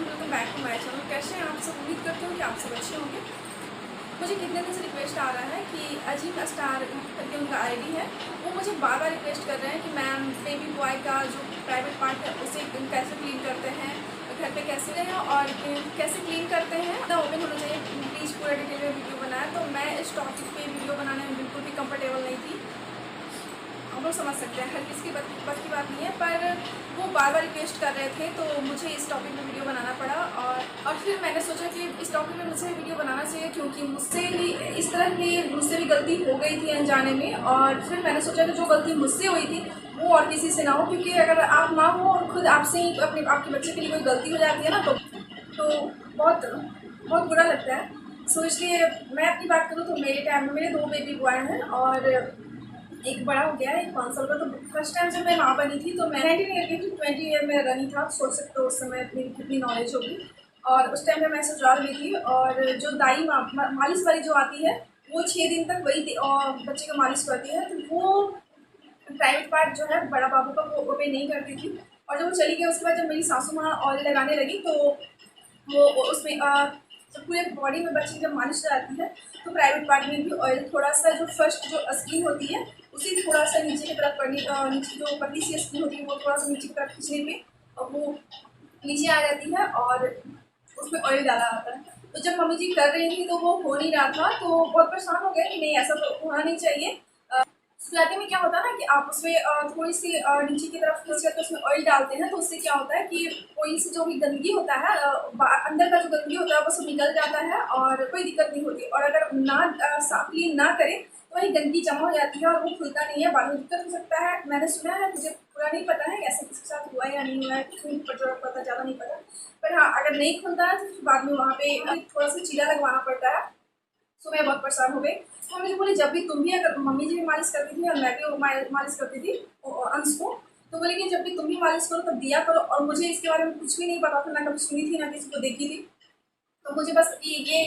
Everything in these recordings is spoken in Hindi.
Welcome back to my channel. कैसे हैं आप सब? उम्मीद करती हूँ कि आप सब अच्छे होंगे। मुझे कितने दिन से रिक्वेस्ट आ रहा है कि अजीम स्टार करके उनका आईडी है, वो मुझे बार बार रिक्वेस्ट कर रहे हैं कि मैम बेबी बॉय का जो प्राइवेट पार्ट है उसे कैसे क्लीन करते हैं, घर पे कैसे रहें और कैसे क्लीन करते हैं, ना ओपन होना चाहिए। प्लीज़ पूरा डिटेल में वीडियो बनाया। तो मैं इस टॉपिक पे वीडियो बनाने में बिल्कुल भी कंफर्टेबल नहीं थी। हम लोग समझ सकते हैं, हर किसी की बस की बात नहीं है, पर वो बार बार रिक्वेस्ट कर रहे थे तो मुझे इस टॉपिक में वीडियो बनाना पड़ा। और फिर मैंने सोचा कि इस टॉपिक में मुझे वीडियो बनाना चाहिए, क्योंकि मुझसे भी इस तरह की मुझसे भी गलती हो गई थी अनजाने में। और फिर मैंने सोचा कि जो गलती मुझसे हुई थी वो और किसी से ना हो, क्योंकि अगर आप ना हो और खुद आपसे ही आपके बच्चे के लिए कोई गलती हो जाती है ना, तो बहुत बहुत बुरा लगता है। सो इसलिए मैं अपनी बात करूँ तो मेरे टाइम में मेरे 2 बेबी बॉय हैं और एक बड़ा हो गया है, एक 5 साल का। तो फर्स्ट टाइम जब मैं माँ बनी थी तो मैं 19 ईयर की थी, 20 ईयर में रनी था। सोच सकते हो उस समय अपनी कितनी नॉलेज होगी। और उस टाइम में मैं ससुराल में थी, और जो दाई मालिश वाली जो आती है वो 6 दिन तक वही और बच्चे का मालिश करती है। तो वो प्राइवेट पार्ट जो है बड़ा बाबू का वो ओपन नहीं करती थी। और जब वो चली गई उसके बाद जब मेरी सासू माँ ऑयल लगाने लगी तो वो उसमें जब पूरे बॉडी में बच्चे की जब मालिश जाती है तो प्राइवेट पार्ट में भी ऑयल थोड़ा सा, जो फर्स्ट जो स्किन होती है उसी थोड़ा सा नीचे की तरफ नीचे जो पतली सी स्किन होती है वो थोड़ा सा नीचे की तरफ खींचने पे और वो नीचे आ जाती है और उसमें ऑयल डाला आता है। तो जब मम्मी जी कर रही थी तो वो हो नहीं रहा था, तो बहुत परेशान हो गए कि नहीं, ऐसा तो होना नहीं चाहिए। सुलाते में क्या होता है ना कि आप उसमें थोड़ी सी नीचे की तरफ खींच करके उसमें ऑयल डालते हैं, तो उससे क्या होता है कि कोई सी जो भी गंदगी होता है, अंदर का जो गंदगी होता है वो सब निकल जाता है और कोई दिक्कत नहीं होती। और अगर ना साफ क्लीन ना करें तो वही गंदगी जमा हो जाती है और वो खुलता नहीं है, बाद में दिक्कत हो सकता है। मैंने सुना है, मुझे पूरा नहीं पता है ऐसे किसके साथ हुआ है या नहीं हुआ है, पता ज़्यादा नहीं पता। पर हाँ, अगर नहीं खुलता है तो फिर बाद में वहाँ पे थोड़ा सा चीरा लगवाना पड़ता है। तो मैं बहुत परेशान हो गई। तो मुझे बोली जब भी तुम भी, अगर मम्मी जी भी मालिश करती थी और मैं भी मालिश करती थी अंश को, तो बोले कि जब भी तुम भी मालिश करो तब दिया करो। और मुझे इसके बारे में कुछ भी नहीं पता था, ना कभी सुनी थी ना किसी को देखी थी। तो मुझे बस ये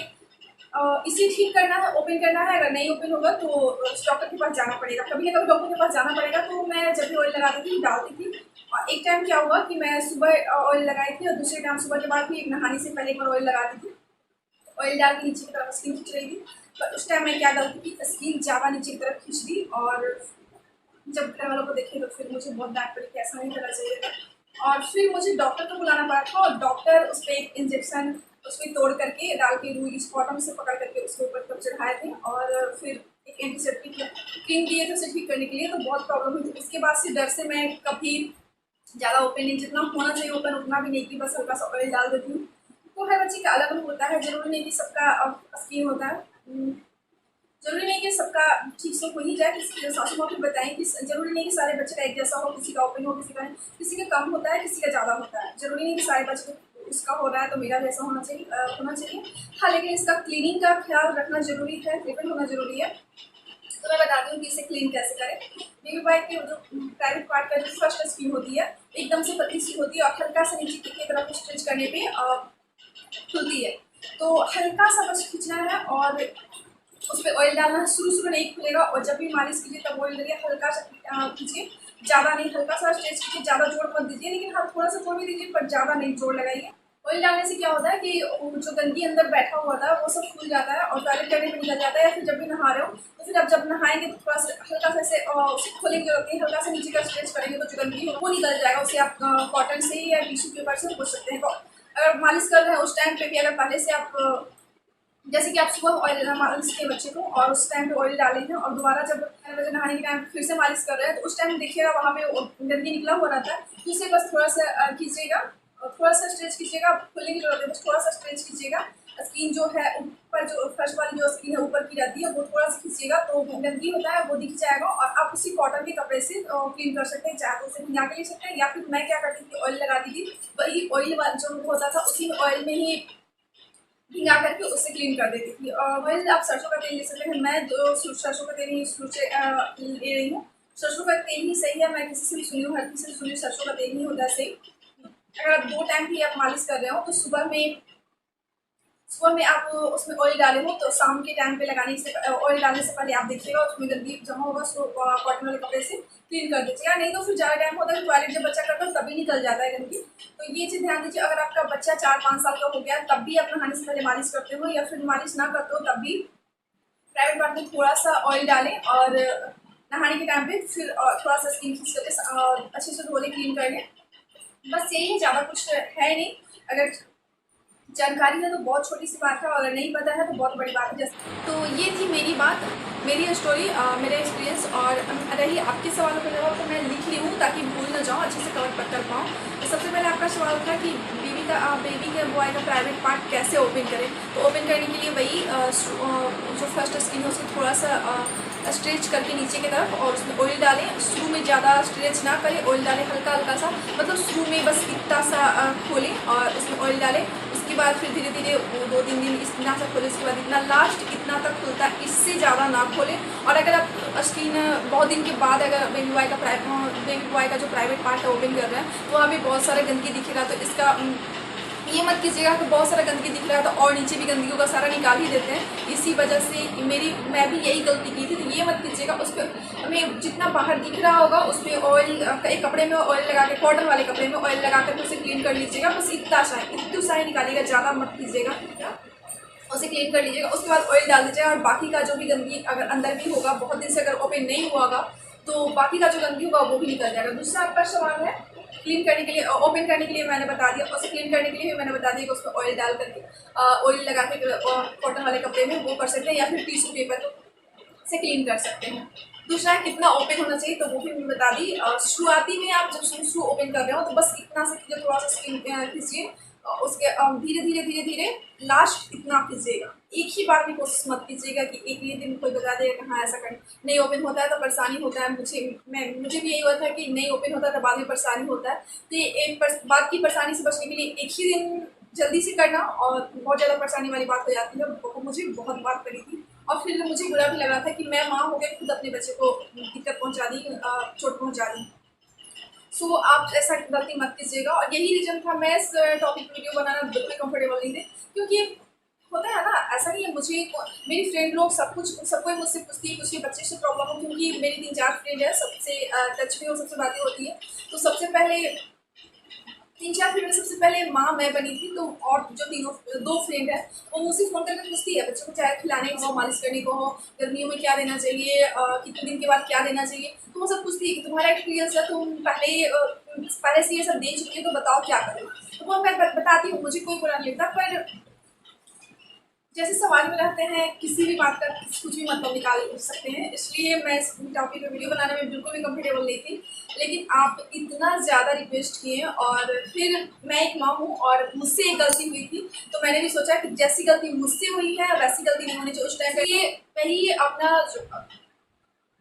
इसे ठीक करना है, ओपन करना है। अगर नहीं ओपन होगा तो डॉक्टर के पास जाना पड़ेगा, कभी ना कभी डॉक्टर के पास जाना पड़ेगा। तो मैं जब भी ऑयल लगाती थी डालती थी। और एक टाइम क्या हुआ कि मैं सुबह ऑयल लगाई थी और दूसरे टाइम सुबह के बाद भी नहाने से पहले एक बार ऑयल लगाती थी। ऑयल डाल के नीचे की तरफ स्किन खींच रही थी, पर उस टाइम मैं क्या गलती की, स्किन ज़्यादा नीचे की तरफ खींच दी। और जब घर वालों को देखे तो फिर मुझे बहुत डांट पड़ी कि ऐसा नहीं करना चाहिए था। और फिर मुझे डॉक्टर को बुलाना पड़ा था और डॉक्टर उस पर एक इंजेक्शन उसमें तोड़ करके डाल के रूई बॉटम से पकड़ करके उसके ऊपर तब चढ़ाए थे। और फिर एक एंटीसेप्टिक क्रीम दिए थे उसे ठीक करने के लिए। तो बहुत प्रॉब्लम हुई थी। उसके बाद से डर से मैं कभी ज़्यादा ओपन नहीं, जितना होना चाहिए ओपन उतना भी नहीं, कि बस हल्का सा ऑयल डाल देती हूँ। तो हर बच्चे का अलग अलग होता है, जरूरी नहीं कि सबका स्किन होता है, जरूरी नहीं कि सबका ठीक से हो ही जाए। किसी सासू माँ भी बताएं कि जरूरी नहीं कि सारे बच्चे का एक जैसा हो, किसी का ओपन हो, किसी का नहीं, किसी का कम होता है, किसी का ज़्यादा होता है। जरूरी नहीं कि सारे बच्चे को उसका हो रहा है तो मेरा भी ऐसा होना चाहिए। हाँ, लेकिन इसका क्लीनिंग का ख्याल रखना जरूरी है, ट्रीटमेंट होना जरूरी है। तो मैं बताती हूँ कि इसे क्लीन कैसे करें। बेबी बॉय की जो प्राइवेट पार्ट का जो फर्स्ट स्किन होती है एकदम से पतली सी होती है और हल्का सा नीचे की तरफ स्ट्रेच करने पे खुलती है। तो हल्का सा बस खींचना है और उस पर ऑयल डालना है। शुरू नहीं खुलेगा, और जब भी मालिश कीजिए तब ऑयल डालिए, हल्का सा खींचिए, ज़्यादा नहीं, हल्का सा स्ट्रेच कीजिए, ज़्यादा जोर मत दीजिए, लेकिन हाँ थोड़ा सा जोर भी दीजिए पर ज़्यादा नहीं जोर लगाइए। ऑयल डालने से क्या होता है कि जो गंदगी अंदर बैठा हुआ था वो सब खुल जाता है और टॉयलेट करने में निकल जाता है, या फिर जब भी नहा रहे हो तो फिर आप जब नहाएंगे तो थोड़ा सा हल्का सा ऐसे उसे खोलेंगे जरूरत नहीं, हल्का सा नीचे का स्ट्रेच करेंगे तो जो गंदगी हो वो निकल जाएगा। उसे आप कॉटन से या टिश्यू पेपर से पोंछ सकते हैं। तो अगर मालिश कर रहे हैं उस टाइम पे भी, अगर पहले से आप जैसे कि आप सुबह ऑयल मालिश किए बच्चे को और उस टाइम पे ऑयल डाले हैं और दोबारा जब 11 बजे नहाने के टाइम फिर से मालिश कर रहे हैं तो उस टाइम देखिएगा वहाँ पे गंदगी निकला हुआ रहता है। तो इसे बस थोड़ा सा खींचिएगा, थोड़ा सा स्ट्रेच कीजिएगा, खोलने की जरूरत है, बस थोड़ा सा स्ट्रेच कीजिएगा। स्किन जो है ऊपर, जो फर्स्ट वाली जो स्किन है ऊपर की रहती है वो थोड़ा सा खींचिएगा तो गंदगी होता है वो दिख जाएगा। और आप उसी कॉटन के कपड़े से क्लीन कर सकते हैं, चाहे तो उसे भिंगा के ले सकते हैं, या फिर मैं क्या करती थी ऑयल लगा दी थी, वही ऑयल जो होता था उसी ऑयल में ही भिंगा करके उससे क्लीन कर देती थी। और वही आप सरसों का तेल ले सकते हैं। मैं सरसों का तेल ही ले रही हूँ। सरसों का तेल ही सही है, मैं किसी से भी सुनी हूँ, हर किसी से सुनी सरसों का तेल ही होता है सही। अगर आप 2 टाइम भी आप मालिश कर रहे हो तो सुबह में आप उसमें ऑयल डाले हो तो शाम के टाइम पे लगाने से ऑयल डालने से पहले आप देखिएगा उसमें गंदगी जमा होगा, उसको कॉटन वाले कपड़े से क्लीन कर दीजिएगा। नहीं तो फिर ज़्यादा टाइम होता है कि टॉयलेट जब बच्चा करता है तभी निकल जाता है गंदगी। तो ये चीज़ ध्यान दीजिए। अगर आपका बच्चा 4-5 साल का हो गया तब भी आप नहाने से पहले मालिश करते हो, या फिर मालिश ना करते हो तब भी प्राइवेट पार्ट में थोड़ा सा ऑयल डालें और नहाने के टाइम पे फिर थोड़ा सा स्किन खींच करके अच्छे से धो लें, क्लीन कर लें। बस यही है, ज़्यादा कुछ है नहीं। अगर जानकारी है तो बहुत छोटी सी बात है, और अगर नहीं पता है तो बहुत बड़ी बात है। जैसे तो ये थी मेरी बात, मेरी स्टोरी, मेरा एक्सपीरियंस। और रही आपके सवालों का जवाब तो मैं लिख ली हूँ ताकि भूल ना जाऊँ, अच्छे से कवर कर पाऊँ। तो सबसे पहले आपका सवाल था कि बेबी के बॉय का प्राइवेट पार्ट कैसे ओपन करें। तो ओपन करने के लिए वही जो फर्स्ट स्किन है उसको थोड़ा सा स्ट्रेच करके नीचे की तरफ, और उसमें ऑयल डालें। शुरू में ज़्यादा स्ट्रेच ना करें, ऑयल डालें हल्का हल्का सा, मतलब शुरू में बस इतना सा खोलें और उसमें ऑयल डालें। उसके बाद फिर धीरे धीरे 2-3 दिन इतना सा खोलें, उसके बाद इतना लास्ट इतना तक खुलता है, इससे ज़्यादा ना खोलें। और अगर आप स्किन बहुत दिन के बाद अगर बेबी बॉय का जो प्राइवेट पार्ट है ओपन कर रहे हैं तो वहाँ भी बहुत सारा गंदगी दिखेगा, तो इसका ये मत कीजिएगा कि बहुत सारा गंदगी दिख रहा है तो और नीचे भी गंदगी का सारा निकाल ही देते हैं। इसी वजह से मैं भी यही गलती की थी, तो ये मत कीजिएगा। उस पर हमें जितना बाहर दिख रहा होगा उस पर ऑयल, एक कपड़े में ऑयल लगा के, कॉटन वाले कपड़े में ऑयल लगा कर उसे क्लीन कर लीजिएगा। बस इतना सा ही निकालिएगा, ज़्यादा मत कीजिएगा, उसे क्लीन कर लीजिएगा। उसके बाद ऑयल डाल दीजिएगा, और बाकी का जो भी गंदगी अगर अंदर भी होगा, बहुत दिन से अगर ओपन नहीं हुआ होगा तो बाकी का जो गंदगी होगा वो भी निकल जाएगा। दूसरा आपका सवाल है क्लीन करने के लिए, ओपन करने के लिए मैंने बता दिया, और क्लीन करने के लिए भी मैंने बता दिया कि उसमें ऑयल डाल करके, ऑयल लगा के कॉटन वाले कपड़े में वो कर सकते हैं, या फिर टिश्यू पेपर से क्लीन कर सकते हैं। दूसरा है कितना ओपन होना चाहिए, तो वो भी मैंने बता दी। शुरुआती में आप जब शुरू ओपन कर रहे हो तो बस इतना से कीजिए, थोड़ा सा स्किन खींचिए, उसके धीरे धीरे धीरे धीरे लास्ट इतना कीजिएगा। एक ही बार में कोशिश मत कीजिएगा कि एक ही दिन कोई बता देगा कि हाँ ऐसा करें। नहीं ओपन होता है तो परेशानी होता है, मुझे भी यही हुआ था कि नहीं ओपन होता है तो बाद में परेशानी होता है। तो ये बाद की परेशानी से बचने के लिए एक ही दिन जल्दी से करना, और बहुत ज़्यादा परेशानी वाली बात हो जाती है, मुझे बहुत बात करी थी। और फिर मुझे बुरा भी लगा था कि मैं माँ हो गई खुद अपने बच्चे को दिक्कत पहुँचा दी, चोट पहुँचा दी। सो आप ऐसा गलती मत कीजिएगा। और यही रीज़न था, मैं इस टॉपिक वीडियो बनाना बिल्कुल कंफर्टेबल नहीं थे, क्योंकि होता है ना, ऐसा नहीं है मुझे, मेरी फ्रेंड लोग सबको मुझसे पूछती है उसके बच्चे से प्रॉब्लम हो, क्योंकि मेरी 3-4 फ्रेंड है, सबसे टच में हो, सबसे बातें होती है। तो सबसे पहले 3-4 फ्रेंड में सबसे पहले माँ मैं बनी थी, तो और जो 2 फ्रेंड है वो मुझसे फ़ोन करके पूछती है बच्चों को चाय खिलाने को हो, मालिश करने को हो, गर्मियों में क्या देना चाहिए, कितने दिन के बाद क्या देना चाहिए। तो वो सब पूछती है कि तुम्हारा एक्सपीरियंस है, तुम पहले से ये सब दे चुकी है, तो बताओ क्या करें। तो वो मैं बताती हूँ, मुझे कोई बुरा नहीं लगता, पर जैसे समाज में रहते हैं किसी भी बात का कुछ भी मतलब निकाल सकते हैं, इसलिए मैं इस टॉपिक पे वीडियो बनाने में बिल्कुल भी कंफर्टेबल नहीं थी। लेकिन आप इतना ज़्यादा रिक्वेस्ट किए, और फिर मैं एक माँ हूँ और मुझसे एक गलती हुई थी, तो मैंने भी सोचा कि जैसी गलती मुझसे हुई है वैसी गलती नहीं होनी चाहिए उस टाइम पे। ये वही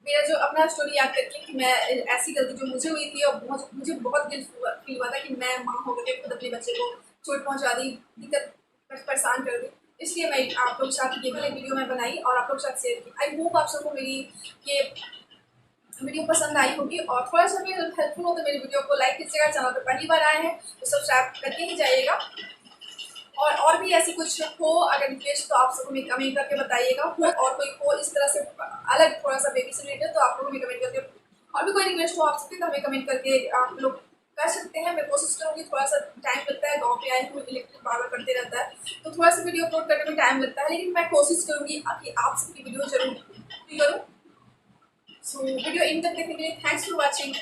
मेरा जो अपना स्टोरी याद करके कि मैं ऐसी गलती जो मुझे हुई थी, और मुझे बहुत गिल्ट फील हुआ था कि मैं माँ होकर के खुद अपने बच्चे को चोट पहुँचा दी, दिक्कत परेशान कर दी। इसलिए मैं आप लोग के साथ ये वाली वीडियो मैं बनाई और आप लोग के साथ शेयर की। आई होप आप सबको मेरी ये वीडियो पसंद आई होगी, और थोड़ा सा भी हेल्पफुल हो तो मेरी वीडियो को लाइक कीजिएगा। चैनल पर पहली बार आए हैं तो सब्सक्राइब करके ही जाइएगा। और भी ऐसी कुछ हो अगर रिक्वेस्ट तो आप सबको हमें कमेंट करके बताइएगा, और कोई हो इस तरह से अलग थोड़ा सा बेबी से रिलेटेड तो आप लोग हमें कमेंट करके, और भी कोई रिक्वेस्ट हो आप सबके तो हमें कमेंट करके आप लोग कर सकते हैं। मैं कोशिश करूँगी, थोड़ा सा टाइम लगता है, गाँव पे आए हुए इलेक्ट्रिक बार करते रहता है तो थोड़ा सा वीडियो अपलोड करने में टाइम लगता है, लेकिन मैं कोशिश करूँगी कि आप सबकी वीडियो जरूर करूँ। सो वीडियो इन तक देखने के लिए थैंक्स फॉर वॉचिंग।